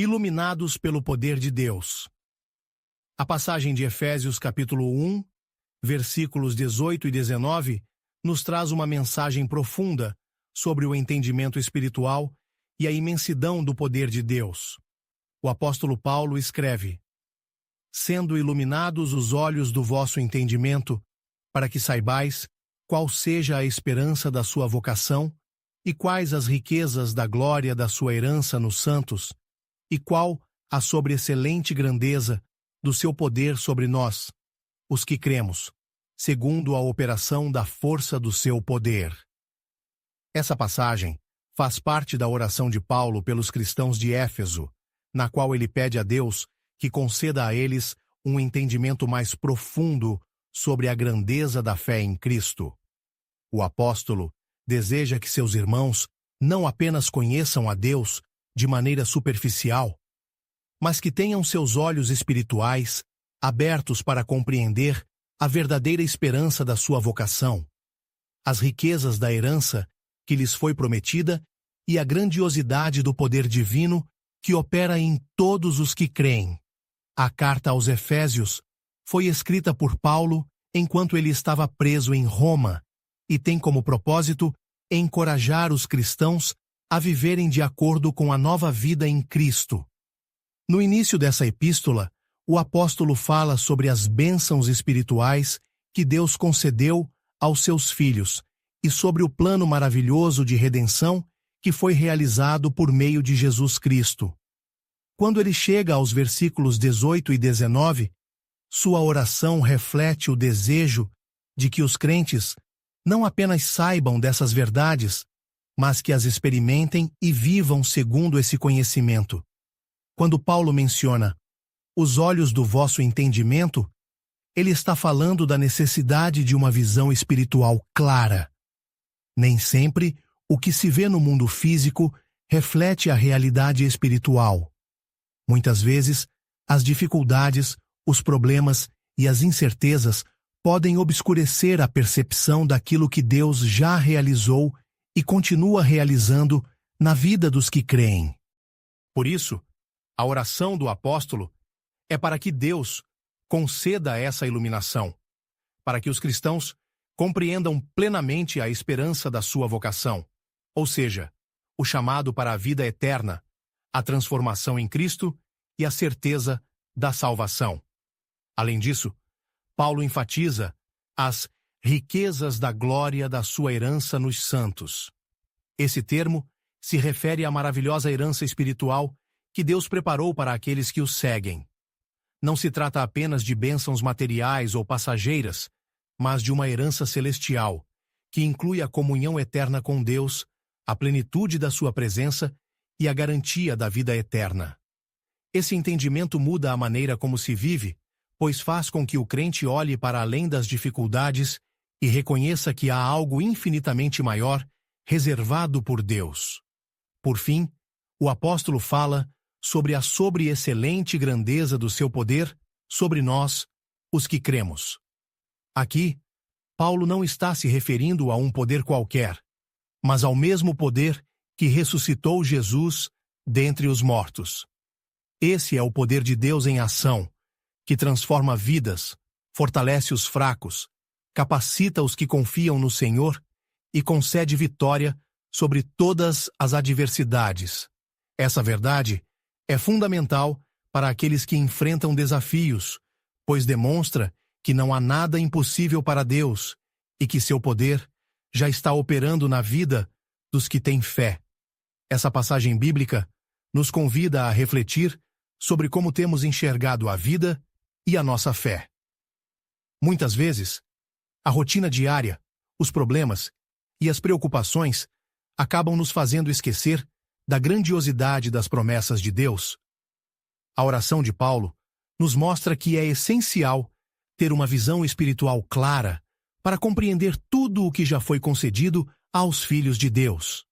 Iluminados pelo poder de Deus. A passagem de Efésios capítulo 1, versículos 18 e 19, nos traz uma mensagem profunda sobre o entendimento espiritual e a imensidão do poder de Deus. O apóstolo Paulo escreve: sendo iluminados os olhos do vosso entendimento, para que saibais qual seja a esperança da sua vocação e quais as riquezas da glória da sua herança nos santos, e qual a sobreexcelente grandeza do seu poder sobre nós, os que cremos, segundo a operação da força do seu poder. Essa passagem faz parte da oração de Paulo pelos cristãos de Éfeso, na qual ele pede a Deus que conceda a eles um entendimento mais profundo sobre a grandeza da fé em Cristo. O apóstolo deseja que seus irmãos não apenas conheçam a Deus de maneira superficial, mas que tenham seus olhos espirituais abertos para compreender a verdadeira esperança da sua vocação, as riquezas da herança que lhes foi prometida e a grandiosidade do poder divino que opera em todos os que creem. A carta aos Efésios foi escrita por Paulo enquanto ele estava preso em Roma e tem como propósito encorajar os cristãos a viverem de acordo com a nova vida em Cristo. No início dessa epístola, o apóstolo fala sobre as bênçãos espirituais que Deus concedeu aos seus filhos e sobre o plano maravilhoso de redenção que foi realizado por meio de Jesus Cristo. Quando ele chega aos versículos 18 e 19, sua oração reflete o desejo de que os crentes não apenas saibam dessas verdades, mas que as experimentem e vivam segundo esse conhecimento. Quando Paulo menciona os olhos do vosso entendimento, ele está falando da necessidade de uma visão espiritual clara. Nem sempre o que se vê no mundo físico reflete a realidade espiritual. Muitas vezes, as dificuldades, os problemas e as incertezas podem obscurecer a percepção daquilo que Deus já realizou e continua realizando na vida dos que creem. Por isso, a oração do apóstolo é para que Deus conceda essa iluminação, para que os cristãos compreendam plenamente a esperança da sua vocação, ou seja, o chamado para a vida eterna, a transformação em Cristo e a certeza da salvação. Além disso, Paulo enfatiza as riquezas da glória da sua herança nos santos. Esse termo se refere à maravilhosa herança espiritual que Deus preparou para aqueles que o seguem. Não se trata apenas de bênçãos materiais ou passageiras, mas de uma herança celestial, que inclui a comunhão eterna com Deus, a plenitude da sua presença e a garantia da vida eterna. Esse entendimento muda a maneira como se vive, pois faz com que o crente olhe para além das dificuldades e reconheça que há algo infinitamente maior reservado por Deus. Por fim, o apóstolo fala sobre a sobreexcelente grandeza do seu poder sobre nós, os que cremos. Aqui, Paulo não está se referindo a um poder qualquer, mas ao mesmo poder que ressuscitou Jesus dentre os mortos. Esse é o poder de Deus em ação, que transforma vidas, fortalece os fracos, capacita os que confiam no Senhor e concede vitória sobre todas as adversidades. Essa verdade é fundamental para aqueles que enfrentam desafios, pois demonstra que não há nada impossível para Deus e que seu poder já está operando na vida dos que têm fé. Essa passagem bíblica nos convida a refletir sobre como temos enxergado a vida e a nossa fé. Muitas vezes, a rotina diária, os problemas e as preocupações acabam nos fazendo esquecer da grandiosidade das promessas de Deus. A oração de Paulo nos mostra que é essencial ter uma visão espiritual clara para compreender tudo o que já foi concedido aos filhos de Deus.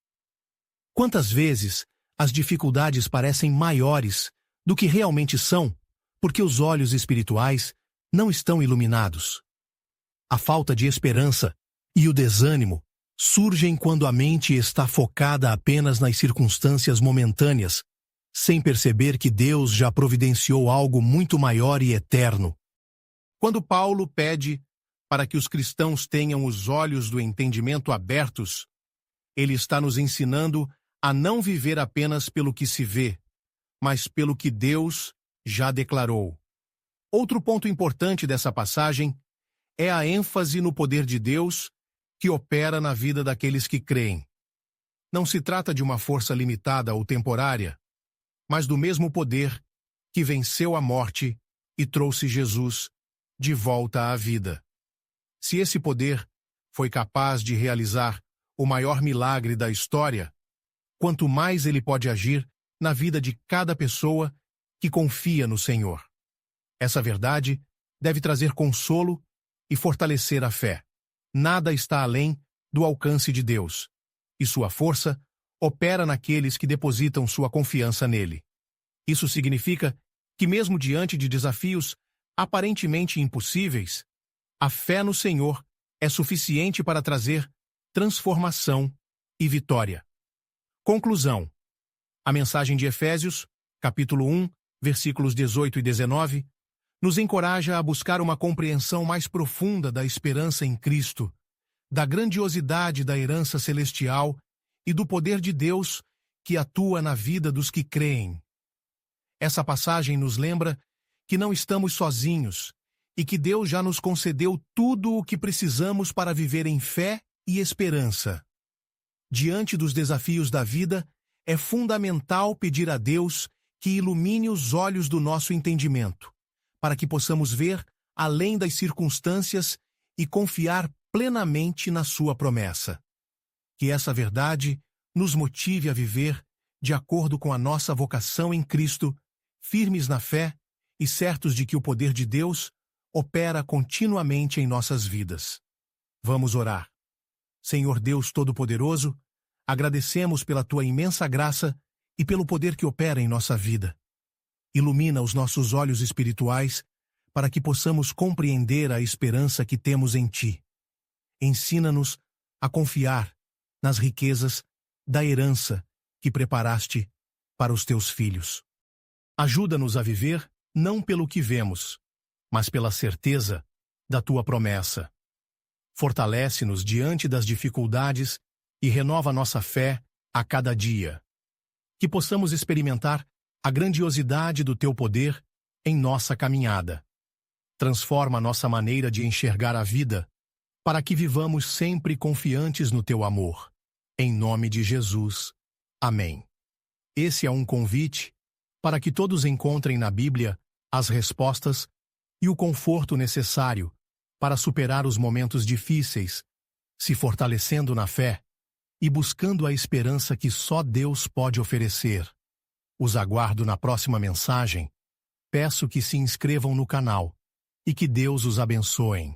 Quantas vezes as dificuldades parecem maiores do que realmente são, porque os olhos espirituais não estão iluminados? A falta de esperança e o desânimo surgem quando a mente está focada apenas nas circunstâncias momentâneas, sem perceber que Deus já providenciou algo muito maior e eterno. Quando Paulo pede para que os cristãos tenham os olhos do entendimento abertos, ele está nos ensinando a não viver apenas pelo que se vê, mas pelo que Deus já declarou. Outro ponto importante dessa passagem é a ênfase no poder de Deus que opera na vida daqueles que creem. Não se trata de uma força limitada ou temporária, mas do mesmo poder que venceu a morte e trouxe Jesus de volta à vida. Se esse poder foi capaz de realizar o maior milagre da história, quanto mais ele pode agir na vida de cada pessoa que confia no Senhor. Essa verdade deve trazer consolo e fortalecer a fé. Nada está além do alcance de Deus, e sua força opera naqueles que depositam sua confiança nele. Isso significa que, mesmo diante de desafios aparentemente impossíveis, a fé no Senhor é suficiente para trazer transformação e vitória. Conclusão. A mensagem de Efésios, capítulo 1, versículos 18 e 19, nos encoraja a buscar uma compreensão mais profunda da esperança em Cristo, da grandiosidade da herança celestial e do poder de Deus que atua na vida dos que creem. Essa passagem nos lembra que não estamos sozinhos e que Deus já nos concedeu tudo o que precisamos para viver em fé e esperança. Diante dos desafios da vida, é fundamental pedir a Deus que ilumine os olhos do nosso entendimento, para que possamos ver além das circunstâncias e confiar plenamente na sua promessa. Que essa verdade nos motive a viver de acordo com a nossa vocação em Cristo, firmes na fé e certos de que o poder de Deus opera continuamente em nossas vidas. Vamos orar. Senhor Deus Todo-Poderoso, agradecemos pela Tua imensa graça e pelo poder que opera em nossa vida. Ilumina os nossos olhos espirituais para que possamos compreender a esperança que temos em Ti. Ensina-nos a confiar nas riquezas da herança que preparaste para os Teus filhos. Ajuda-nos a viver não pelo que vemos, mas pela certeza da Tua promessa. Fortalece-nos diante das dificuldades e renova nossa fé a cada dia. Que possamos experimentar a grandiosidade do Teu poder em nossa caminhada. Transforma nossa maneira de enxergar a vida, para que vivamos sempre confiantes no Teu amor. Em nome de Jesus. Amém. Esse é um convite para que todos encontrem na Bíblia as respostas e o conforto necessário para superar os momentos difíceis, se fortalecendo na fé e buscando a esperança que só Deus pode oferecer. Os aguardo na próxima mensagem. Peço que se inscrevam no canal e que Deus os abençoe.